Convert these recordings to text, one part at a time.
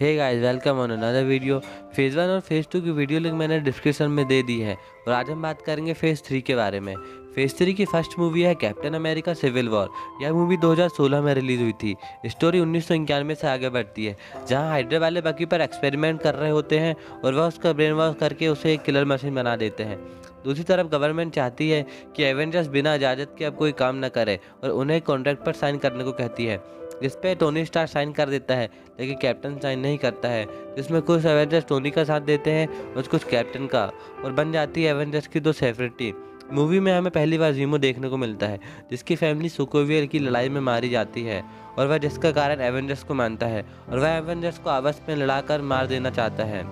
Hey guys, welcome on another video. Phase 1 और phase 2 की video link मैंने description में दे दी है और आज हम बात करेंगे फेज़ 3 के बारे में। फेज़ 3 की फर्स्ट मूवी है कैप्टन अमेरिका सिविल वॉर। यह मूवी 2016 में रिलीज़ हुई थी। स्टोरी 1991 से आगे बढ़ती है, जहां हाइड्रा वाले बकी पर एक्सपेरिमेंट कर रहे होते हैं और वह उसका ब्रेन वॉश करके उसे एक किलर मशीन बना देते हैं। दूसरी तरफ गवर्नमेंट चाहती है कि एवेंजर्स बिना इजाज़त के अब कोई काम न करे और उन्हें कॉन्ट्रैक्ट पर साइन करने को कहती है, जिस पे टोनी स्टार साइन कर देता है, लेकिन कैप्टन साइन नहीं करता है। जिसमें कुछ एवेंजर्स टोनी का साथ देते हैं और कुछ कैप्टन का, और बन जाती है एवेंजर्स की दो सेपरेट टीम। मूवी में हमें पहली बार जीमो देखने को मिलता है, जिसकी फैमिली सोकोवियर की लड़ाई में मारी जाती है और वह जिसका कारण एवेंजर्स को मानता है और वह एवेंजर्स को आपस में लड़ाकर मार देना चाहता है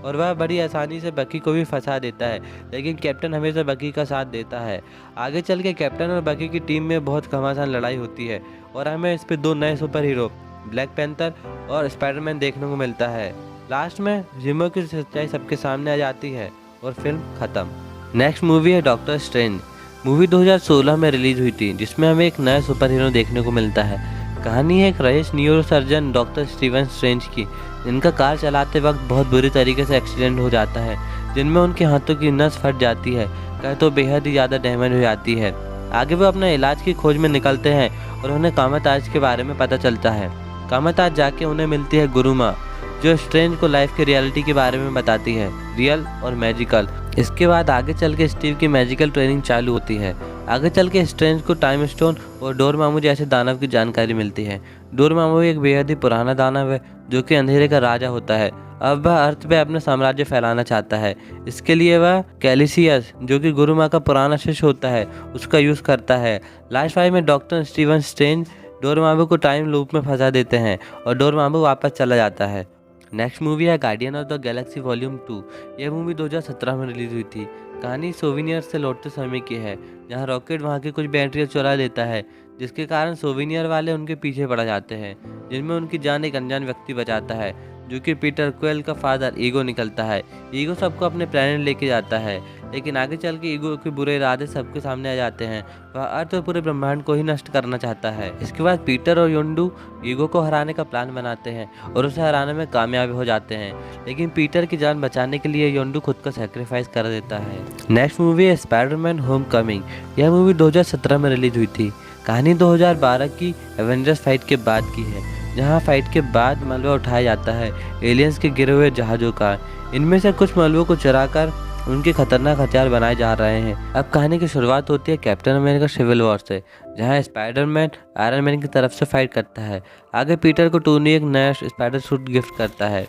और वह बड़ी आसानी से बकी को भी फंसा देता है, लेकिन कैप्टन हमेशा बकी का साथ देता है। आगे चल के कैप्टन और बकी की टीम में बहुत घमासान लड़ाई होती है और हमें इस पे दो नए सुपर हीरो ब्लैक पैंथर और स्पाइडरमैन देखने को मिलता है। लास्ट में जिमो की सच्चाई सबके सामने आ जाती है और फिल्म खत्म। नेक्स्ट मूवी है डॉक्टर स्ट्रेंज। मूवी 2016 में रिलीज हुई थी, जिसमें हमें एक नया सुपर हीरो देखने को मिलता है। कहानी है एक रईस neuro surgeon doctor Steven Strange की, जिनका कार चलाते वक्त बहुत बुरी तरीके से एक्सीडेंट हो जाता है, जिनमें उनके हाथों की नस फट जाती है, कहे तो बेहद ही ज़्यादा डैमेज हो जाती है। आगे वो अपना इलाज की खोज में निकलते हैं और उन्हें कामाताज के बारे में पता चलता है। कामाताज जाके उन्हें मिलती है गुरुमा, जो स्ट्रेंज को लाइफ की रियलिटी के बारे में बताती है, रियल और मैजिकल। इसके बाद आगे चल के स्टीव की मैजिकल ट्रेनिंग चालू होती है। आगे चल के स्ट्रेंज को टाइम स्टोन और डोरमामू जैसे दानव की जानकारी मिलती है। डोरमामू एक बेहद ही पुराना दानव है, जो कि अंधेरे का राजा होता है। अब वह अर्थ पे अपना साम्राज्य फैलाना चाहता है। इसके लिए वह कैलिसियस, जो कि गुरुमा का पुराना शिष्य होता है, उसका यूज़ करता है। लास्ट फाइव में डॉक्टर स्टीवन स्ट्रेंज डोरमामू को टाइम लूप में फंसा देते हैं और डोरमामू वापस चला जाता है। नेक्स्ट मूवी है guardian of the Galaxy volume 2। यह मूवी 2017 में रिलीज हुई थी। कहानी सोविनियर से लौटते समय की है, जहां रॉकेट वहां की कुछ बैटरियां चुरा लेता है, जिसके कारण सोविनियर वाले उनके पीछे पड़ जाते हैं, जिनमें उनकी जान एक अनजान व्यक्ति बचाता है, जो कि पीटर क्वेल का फादर ईगो निकलता है। ईगो सबको अपने प्लेनेट लेके जाता है, लेकिन आगे चल के ईगो के बुरे इरादे सबके सामने आ जाते हैं। वह अर्थ और पूरे ब्रह्मांड को ही नष्ट करना चाहता है। इसके बाद पीटर और योंडू ईगो को हराने का प्लान बनाते हैं और उसे हराने में कामयाब हो जाते हैं, लेकिन पीटर की जान बचाने के लिए योंडू खुद का सेक्रीफाइस कर देता है। नेक्स्ट मूवी है स्पाइडरमैन होम कमिंग। यह मूवी 2017 में रिलीज हुई थी। कहानी 2012 की एवेंजर्स फाइट के बाद की है, जहां फाइट के बाद मलबा उठाया जाता है एलियंस के गिरे हुए जहाज़ों का। इनमें से कुछ मलबों को चुराकर उनके खतरनाक हथियार बनाए जा रहे हैं। अब कहानी की शुरुआत होती है कैप्टन अमेरिका सिविल वॉर से, जहां स्पाइडरमैन आयरन मैन की तरफ से फाइट करता है। आगे पीटर को टोनी एक नया स्पाइडर सूट गिफ्ट करता है।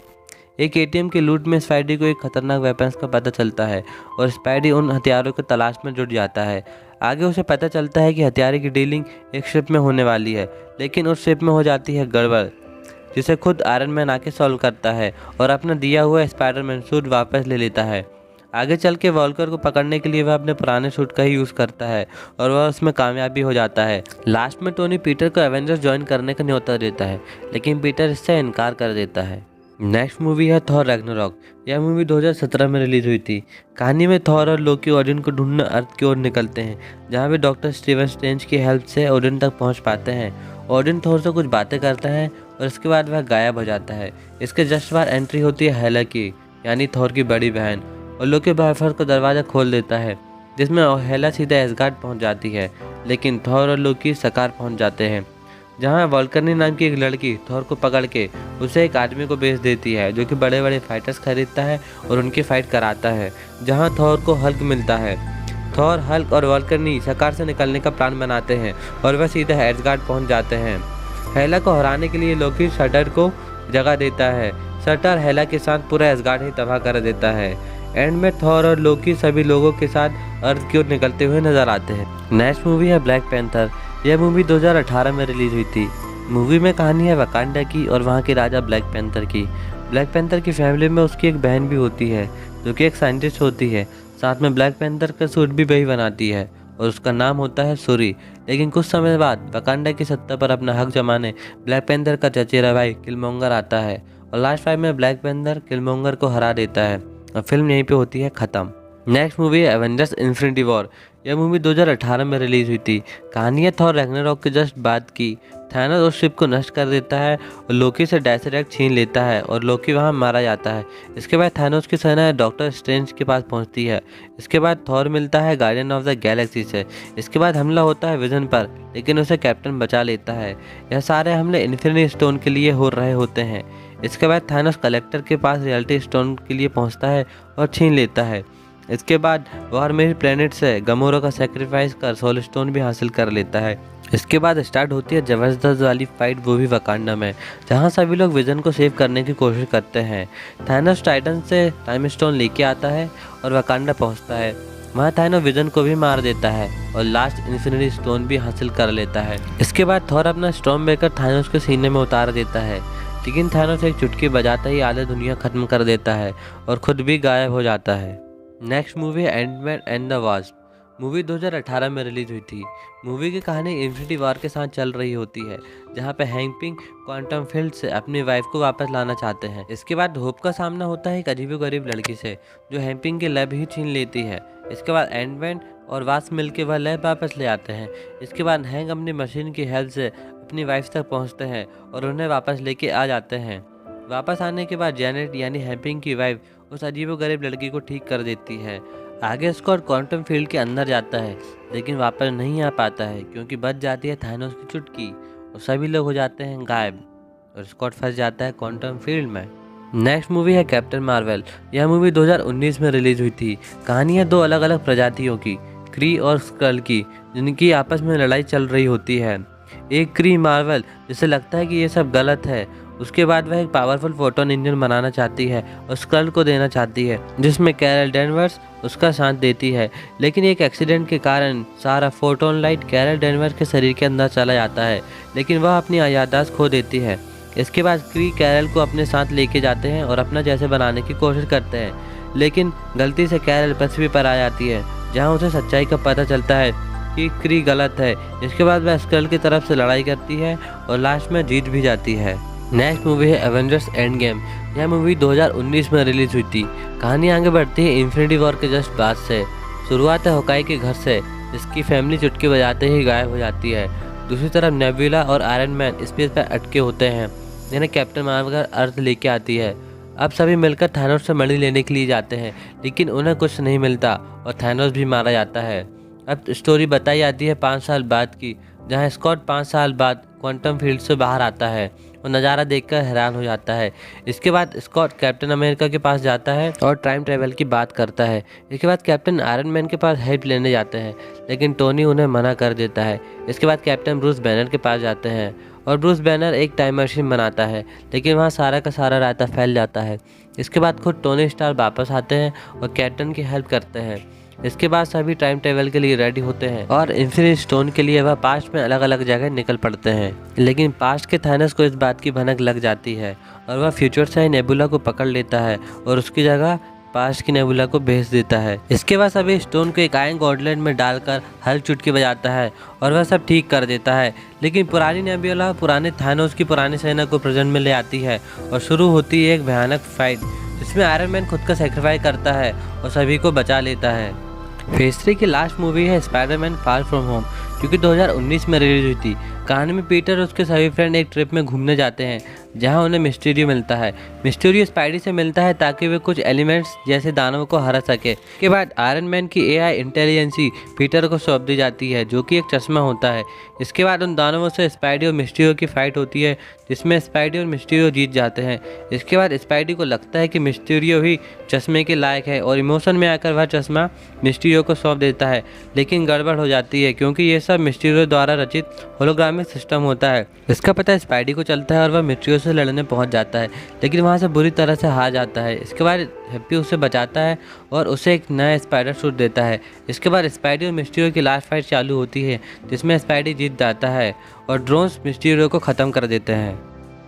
एक एटीएम के लूट में स्पाइडी को एक खतरनाक वेपन्स का पता चलता है और स्पाइडी उन हथियारों की तलाश में जुट जाता है। आगे उसे पता चलता है कि हथियारों की डीलिंग एक शिप में होने वाली है, लेकिन उस शिप में हो जाती है गड़बड़, जिसे खुद आयरन मैन आके सॉल्व करता है और अपना दिया हुआ स्पाइडरमैन सूट वापस ले लेता है। आगे चल के वॉल्कर को पकड़ने के लिए वह अपने पुराने सूट का ही यूज़ करता है और वह उसमें कामयाब भी हो जाता है। लास्ट में टोनी पीटर को एवेंजर्स ज्वाइन करने का न्योता देता है, लेकिन पीटर इससे इनकार कर देता है। नेक्स्ट मूवी है थॉर रैग्नारॉक। यह मूवी 2017 में रिलीज हुई थी। कहानी में थॉर और लोकी ओडिन को ढूंढने अर्थ की ओर निकलते हैं, जहां वे डॉक्टर स्टीवन स्ट्रेंज की हेल्प से ओडिन तक पहुंच पाते हैं। ओडिन थॉर से कुछ बातें करता है और इसके बाद वह गायब हो जाता है। इसके जस्ट बाद एंट्री होती है हेला की, यानी थॉर की बड़ी बहन, और लोकी बायफर को दरवाज़ा खोल देता है, जिसमें हेला सीधा एसगार्ड पहुँच जाती है, लेकिन थॉर और लोकी सकार पहुँच जाते हैं, जहां वॉल्कर्नी नाम की एक लड़की थॉर को पकड़ के उसे एक आदमी को बेच देती है, जो कि बड़े बड़े फाइटर्स खरीदता है और उनकी फाइट कराता है। जहां थॉर को हल्क मिलता है। थॉर, हल्क और वॉल्कर्नी सकार से निकलने का प्लान बनाते हैं और वह सीधा एसगार्ड पहुंच जाते हैं। हेला को हराने के लिए लोकी शटर को जगह देता है। शटर हेला के साथ पूरा एसगार्ड ही तबाह कर देता है। एंड में थॉर और लोकी सभी लोगों के साथ अर्थ की ओर निकलते हुए नजर आते हैं। नेक्स्ट मूवी है ब्लैक पैंथर। यह मूवी 2018 में रिलीज हुई थी। मूवी में कहानी है वकांडा की और वहाँ के राजा ब्लैक पैंथर की। ब्लैक पैंथर की फैमिली में उसकी एक बहन भी होती है, जो कि एक साइंटिस्ट होती है। साथ में ब्लैक पैंथर का सूट भी वही बनाती है और उसका नाम होता है सूरी। लेकिन कुछ समय बाद वकांडा की सत्ता पर अपना हक जमाने ब्लैक पैंथर का चचेरा भाई किलमोंगर आता है और लास्ट फाइव में ब्लैक पैंथर किलमोंगर को हरा देता है और फिल्म यहीं पे होती है ख़त्म। नेक्स्ट मूवी है एवेंजर्स इन्फिनिटी वॉर। यह मूवी 2018 में रिलीज हुई थी। कहानी है थॉर रैग्नारोक के जस्ट बाद की। थानोस उस शिप को नष्ट कर देता है और लोकी से डायरेक्ट छीन लेता है और लोकी वहां मारा जाता है। इसके बाद थानोस की सेना डॉक्टर स्ट्रेंज के पास पहुंचती है। इसके बाद थॉर मिलता है गार्डियन ऑफ द गैलेक्सी से। इसके बाद हमला होता है विजन पर, लेकिन उसे कैप्टन बचा लेता है। यह सारे हमले इन्फिनिटी स्टोन के लिए हो रहे होते हैं। इसके बाद थानोस कलेक्टर के पास रियलिटी स्टोन के लिए पहुंचता है और छीन लेता है। इसके बाद वॉर मेरी प्लेनेट से गमोरा का सेक्रीफाइस कर सोल स्टोन भी हासिल कर लेता है। इसके बाद स्टार्ट होती है जबरदस्त वाली फाइट, वो भी वकांडा में, जहां सभी लोग विजन को सेव करने की कोशिश करते हैं। थानोस टाइटन से टाइम स्टोन लेके आता है और वकांडा पहुंचता है। वहाँ थानोस विजन को भी मार देता है और लास्ट इन्फिनिटी स्टोन भी हासिल कर लेता है। इसके बाद थॉर अपना स्टॉर्म ब्रेकर थानोस के सीने में उतार देता है, लेकिन थानोस एक चुटकी बजाता ही आधी दुनिया खत्म कर देता है और खुद भी गायब हो जाता है। नेक्स्ट मूवी है Ant Man and the Wasp. Movie 2018 में रिलीज हुई थी। मूवी की कहानी इन्फिनिटी वॉर के साथ चल रही होती है, जहां पे हैंक पिंग क्वांटम फील्ड से अपनी वाइफ को वापस लाना चाहते हैं। इसके बाद होप का सामना होता है एक अजीबोगरीब लड़की से, जो हैंक पिंग की लैब ही छीन लेती है। इसके बाद एंटमैन और वास्प मिलकर वह लैब वापस ले आते हैं। इसके बाद हैंक अपनी मशीन की हेल्प से अपनी वाइफ तक पहुँचते हैं और उन्हें वापस लेके आ जाते हैं। वापस आने के बाद जैनेट यानी हैंक पिंग की वाइफ उस अजीबोगरीब लड़की को ठीक कर देती है। आगे स्कॉट क्वांटम फील्ड के अंदर जाता है, लेकिन वापस नहीं आ पाता है क्योंकि बच जाती है थानोस की चुटकी और सभी लोग हो जाते हैं गायब और स्कॉट फंस जाता है क्वांटम फील्ड में। नेक्स्ट मूवी है कैप्टन मार्वल। यह मूवी 2019 में रिलीज हुई थी। कहानी है दो अलग अलग प्रजातियों की, क्री और स्क्रल की, जिनकी आपस में लड़ाई चल रही होती है। एक क्री मार्वल, जिसे लगता है कि ये सब गलत है, उसके बाद वह एक पावरफुल फोटोन इंजन बनाना चाहती है और स्क्रल को देना चाहती है, जिसमें कैरल डेनवर्स उसका साथ देती है। लेकिन एक एक्सीडेंट के कारण सारा फोटोन लाइट कैरल डेनवर्स के शरीर के अंदर चला जाता है, लेकिन वह अपनी याददाश्त खो देती है। इसके बाद क्री कैरल को अपने साथ लेके जाते हैं और अपना जैसे बनाने की कोशिश करते हैं, लेकिन गलती से कैरल पृथ्वी पर आ जाती है, जहाँ उसे सच्चाई का पता चलता है कि क्री गलत है। इसके बाद वह स्क्रल की तरफ से लड़ाई करती है और लास्ट में जीत भी जाती है। नेक्स्ट मूवी है एवेंजर्स एंड गेम। यह मूवी 2019 में रिलीज हुई थी। कहानी आगे बढ़ती है इन्फिनिटी वॉर के जस्ट बाद से। शुरुआत है होकाई के घर से, जिसकी फैमिली चुटकी बजाते ही गायब हो जाती है। दूसरी तरफ नेबुला और आयरन मैन स्पेस पर अटके होते हैं, जिन्हें कैप्टन मार्वल अर्थ लेके आती है। अब सभी मिलकर थानोस से मणि लेने के लिए जाते हैं, लेकिन उन्हें कुछ नहीं मिलता और थानोस भी मारा जाता है। अब स्टोरी बताई जाती है 5 साल बाद की, जहाँ स्कॉट 5 साल बाद क्वांटम फील्ड से बाहर आता है और नज़ारा देखकर हैरान हो जाता है। इसके बाद स्कॉट कैप्टन अमेरिका के पास जाता है और टाइम ट्रेवल की बात करता है। इसके बाद कैप्टन आयरन मैन के पास हेल्प लेने जाते हैं, लेकिन टोनी उन्हें मना कर देता है। इसके बाद कैप्टन ब्रूस बैनर के पास जाते हैं और ब्रूस बैनर एक टाइम मशीन बनाता है, लेकिन वहाँ सारा का सारा रायता फैल जाता है। इसके बाद खुद टोनी स्टार वापस आते हैं और कैप्टन की हेल्प करते हैं। इसके बाद सभी टाइम ट्रेवल के लिए रेडी होते हैं और इन्फिनिटी स्टोन के लिए वह पास्ट में अलग अलग जगह निकल पड़ते हैं। लेकिन पास्ट के थानोस को इस बात की भनक लग जाती है और वह फ्यूचर से नेबुला को पकड़ लेता है और उसकी जगह पास्ट की नेबुला को भेज देता है। इसके बाद सभी स्टोन को एक आयन गॉडलैंड में डालकर हर चुटकी बजाता है और वह सब ठीक कर देता है। लेकिन पुरानी नेबुला पुराने थानोस की पुरानी सेना को प्रेजेंट में ले आती है और शुरू होती है एक भयानक फाइट, जिसमें आयरन मैन खुद का सेक्रीफाइस करता है और सभी को बचा लेता है। फेज 3 की लास्ट मूवी है स्पाइडरमैन फार फ्रॉम होम, जो कि 2019 में रिलीज हुई थी। कहानी में पीटर और उसके सभी फ्रेंड एक ट्रिप में घूमने जाते हैं, जहां उन्हें मिस्टीरियो मिलता है। मिस्टीरियो स्पाइडी से मिलता है ताकि वे कुछ एलिमेंट्स जैसे दानवों को हरा सके। के बाद आयरन मैन की एआई इंटेलिजेंसी पीटर को सौंप दी जाती है, जो कि एक चश्मा होता है। इसके बाद उन दानवों से स्पाइडी और मिस्टीरियो की फाइट होती है, जिसमें स्पाइडी और मिस्टीरियो जीत जाते हैं। इसके बाद स्पाइडी को लगता है कि मिस्टीरियो ही चश्मे के लायक है और इमोशन में आकर वह चश्मा मिस्टीरियो को सौंप देता है, लेकिन गड़बड़ हो जाती है क्योंकि ये सब मिस्टीरियो द्वारा रचित होलोग्रामिक सिस्टम होता है। इसका पता स्पाइडी को चलता है और वह मिस्टीरियो से लड़ने पहुंच जाता है, लेकिन वहां से बुरी तरह से हार जाता है। इसके बाद हैप्पी उसे बचाता है और उसे एक नया स्पाइडर सूट देता है। इसके बाद स्पाइडी और मिस्टीरियो की लास्ट फाइट चालू होती है, जिसमें स्पाइडी जीत जाता है और ड्रोन्स मिस्टीरियो को ख़त्म कर देते हैं।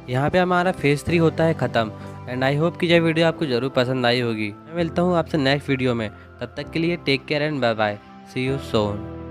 यहाँ पे हमारा फेज 3 होता है ख़त्म। एंड आई होप कि यह वीडियो आपको ज़रूर पसंद आई होगी। मैं मिलता हूँ आपसे नेक्स्ट वीडियो में, तब तक के लिए take care and bye bye, see you Son.